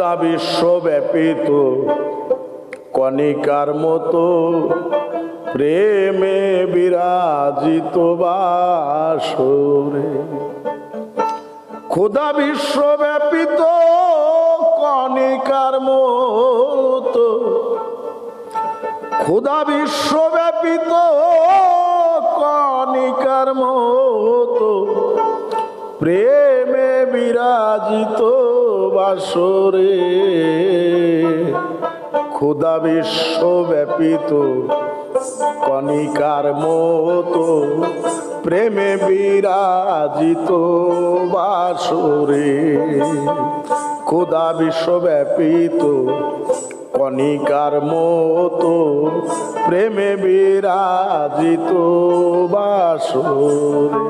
খোদা বিশ্বব্যাপিত কণিকার মতো প্রেমে বিরাজিত বাসরে। খোদা বিশ্বব্যাপিত কণিকার মতো, খোদা বিশ্বব্যাপিত কণিকার মতো প্রেমে বিরাজিত বাসরে। খোদা বিশ্বব্যাপিত কণিকার মতো প্রেমে বিরাজিত বাসরে। খোদা বিশ্বব্যাপিত কণিকার মতো প্রেমে বিরাজিত বাসরে।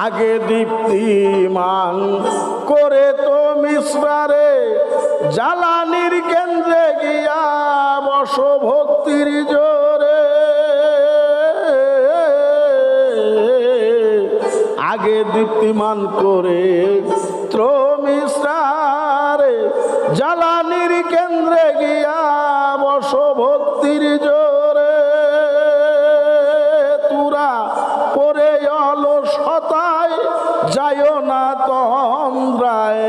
আগে দীপ্তিমান করে তো মিশ্রারে জ্বালানির কেন্দ্রে গিয়া বস ভক্তির জোরে। আগে দীপ্তিমান করে ত্রমিশ্রারে জ্বালানির কেন্দ্রে গিয়া বস ভক্তির জোরে। তুরা পরে অলসতায় যায় না তন্দ্রায়,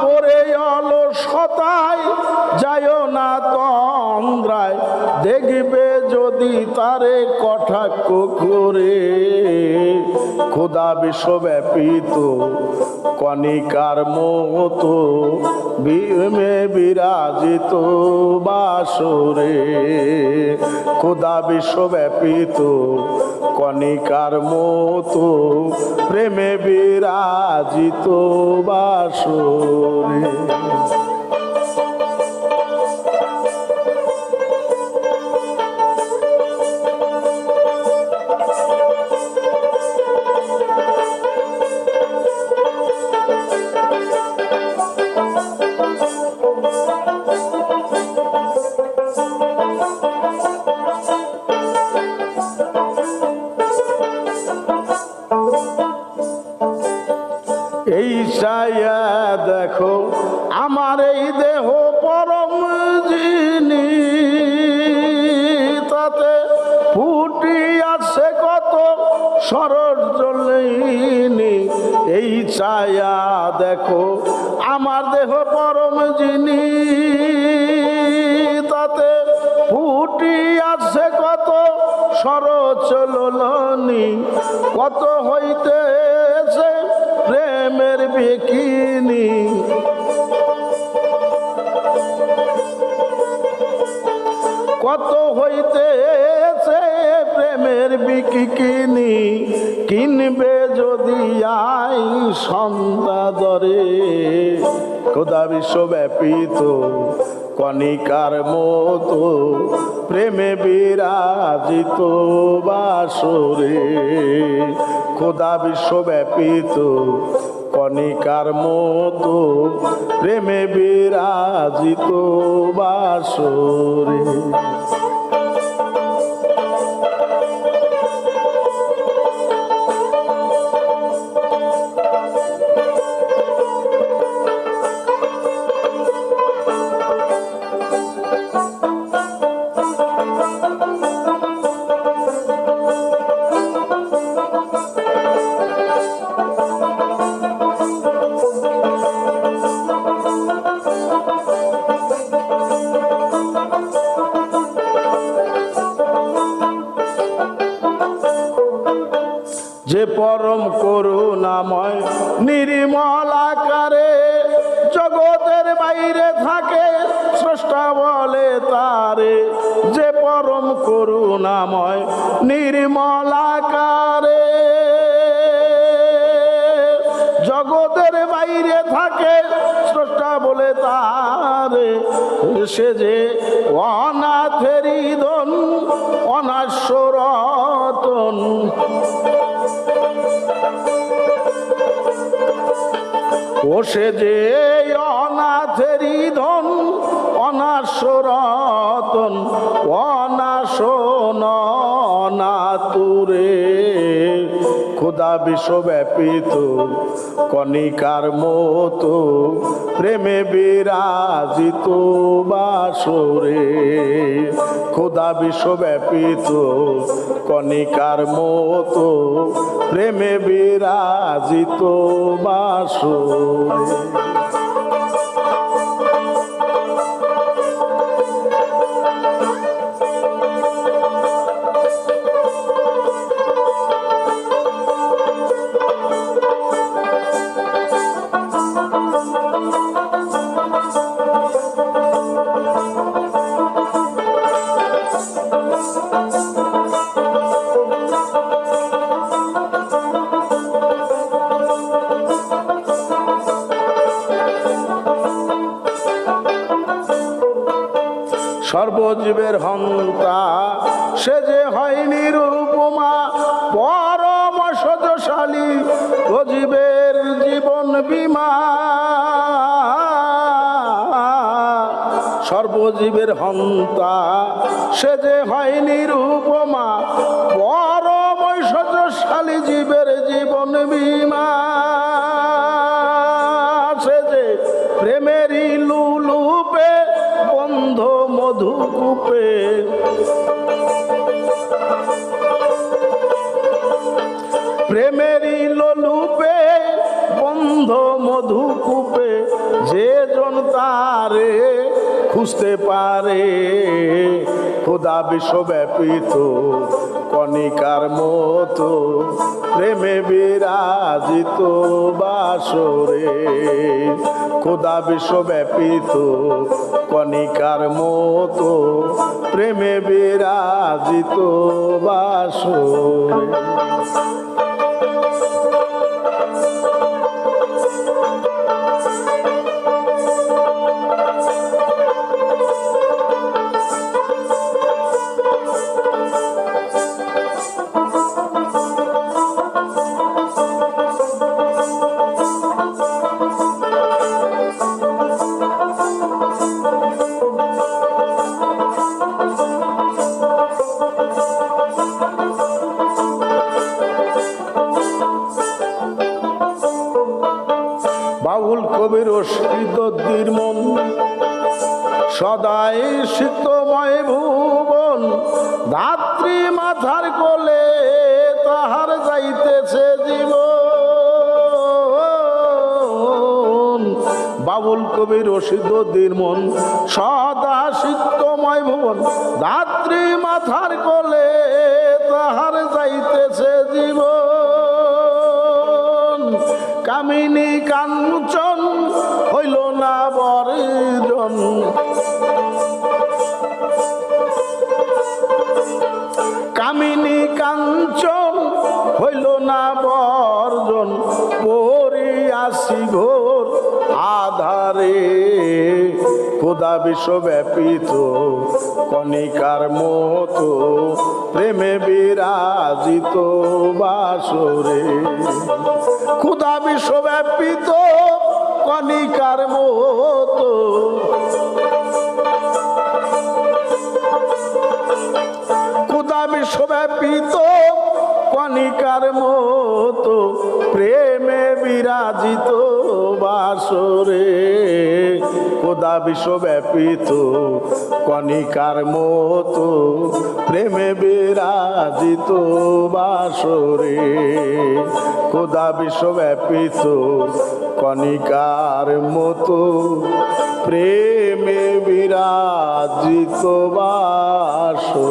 পরে অলসতায় যায় না তন্দ্রায়। দেখবে যদি তারে কটাক্ষ করে। খোদা বিশ্বব্যাপিত কণিকার মতো প্রেমে বিরাজিত বাসরে। খোদা বিশ্বব্যাপিত কণিকার মতো প্রেমে বিরাজিত বাসরে। এই ছায়া দেখো আমার এই দেহ পরম যিনি, তাতে ফুটি আছে কত সরস জ্বলিনি। এই ছায়া দেখো আমার দেহ পরম যিনি, তাতে ফুটি আছে কত সরস জ্বলনি। কত হইতেছে প্রেমের বিকিনি, কত হইতেছে প্রেমের বিকিনি। কিনবে যদি আই সন্ধ্যা দরে। খোদা বিশ্বব্যাপিত কণিকার মতো প্রেমে বিরাজিত বাসরে। খোদা বিশ্বব্যাপিত কণিকার মতো প্রেমে বিরাজিত বাসরে। যে পরম করুণাময় নির্মল আকারে জগতের বাইরে থাকে স্রষ্টা বলে তারে। যে পরম করুণাময় নির্মল আকারে জগৎ থাকে স্রষ্টা বলে তারে, সে যে অনাথেরই ধন অনাশ্য রতন। ও সে যে অনাথেরই ধন অনাশ্য রতন, অনাশন অনাতুরে খোদা বিশ্বব্যাপিত কণিকার মতো প্রেমে বিরাজিত বাসরে। খোদা বিশ্বব্যাপিত কণিকার মতো প্রেমে বিরাজিত বাসরে। সর্বজীবের হন্তা সে যে হয় নিরুপমা, পরম সজশালী জীবের জীবন বীমা। সর্বজীবের হন্তা সে যে হয় নিরুপমা, পরম সজশালী জীবের জীবন বীমা। সে যে প্রেমেরই লুলুপে বন্ধ মধুকূপে, প্রেমেরই লোলুপে বন্ধ মধুকূপে, যে জন তারে খুঁজতে পারে খোদা বিশ্বব্যাপিত কণিকার মতো প্রেমে বিরাজিত বাসরে। খোদা বিশ্বব্যাপিত কণিকার মতো প্রেমে বিরাজিত বাসরে। বাউল কবির অস্কৃতদ্দির মন সদাই শীতময় ভুবন, ধাত্রী মাথার কোলে তাহার যাইতেছে জীবন। বাউল কবির অস্কৃতদ্দির মন সদা শীতময় ভুবন, ধাত্রী মাথার কোলে তাহার যাইতেছে জীবন। কামিনী কাঞ্চন হইল না বর্জন, কামিনী কাঞ্চন হইল না বর্জন, পড়িয়াছি ঘোর আধারে খোদা বিশ্বব্যাপিত কণিকার মতো প্রেমে বিরাজিত বাসরে। খোদা বিশ্বব্যাপিত কণিকার মতো খোদা বিশ্বব্যাপিত কণিকার মতো প্রেমে বিরাজিত বাসরে। খোদা বিশ্বব্যাপিত কণিকার মতো প্রেমে বিরাজিত বাসরে। খোদা বিশ্বব্যাপিত কণিকার মতো প্রেমে বিরাজিত বাসরে।